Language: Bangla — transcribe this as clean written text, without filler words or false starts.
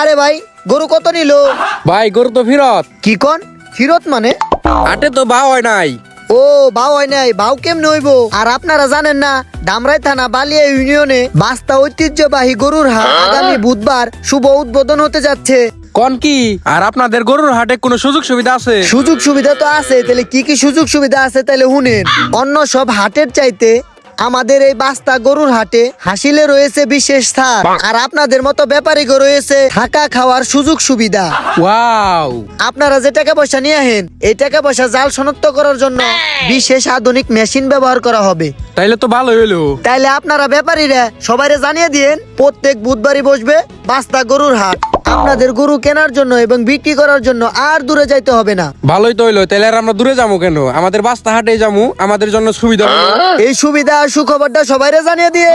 আরে ভাই, গরু কত নিল? ভাই গরু তো ফিরত। কি কোন ফিরত মানে? হাটে তো ভাও হয় নাই। ও ভাও হয় নাই, ভাও কেমনে হইব? আর আপনারা জানেন না, ধামরাই থানা বালিয়া ইউনিয়নে বাস্তা ঐতিহ্যবাহী গরুর হাট আগামী বুধবার শুভ উদ্বোধন হতে যাচ্ছে। কোন কি? আর আপনাদের গরুর হাটে কোনো সুযোগ সুবিধা আছে? সুযোগ সুবিধা তো আছে, তাহলে কি কি সুযোগ সুবিধা আছে তাহলে শুনেন। অন্য সব হাটের চাইতে আমাদের এই বাস্তা গরুর হাটে হাসিলে রয়েছে বিশেষ ছাড়, আর আপনাদের মতো ব্যাপারীকে রয়েছে থাকা খাওয়ার সুযোগ সুবিধা। ওয়াও! আপনারা যে টাকা পয়সা নিয়ে আহেন, এই টাকা পয়সা জাল শনাক্ত করার জন্য বিশেষ আধুনিক মেশিন ব্যবহার করা হবে। তাইলে তো ভালো হইলো। তাইলে আপনারা ব্যাপারীরা সবাইরে জানিয়ে দিয়েন, প্রত্যেক বুধবারই বসবে বাস্তা গরুর হাট। আপনাদের গরু কেনার জন্য এবং বিক্রি করার জন্য আর দূরে যাইতে হবে না। ভালোই তো হইলো, তাইলে আর আমরা দূরে যাবো কেন? আমাদের বাস্তা হাটে যাবো, আমাদের জন্য সুবিধা হলো। এই সুবিধা আর সুখবরটা সবাইরে জানিয়ে দিয়ে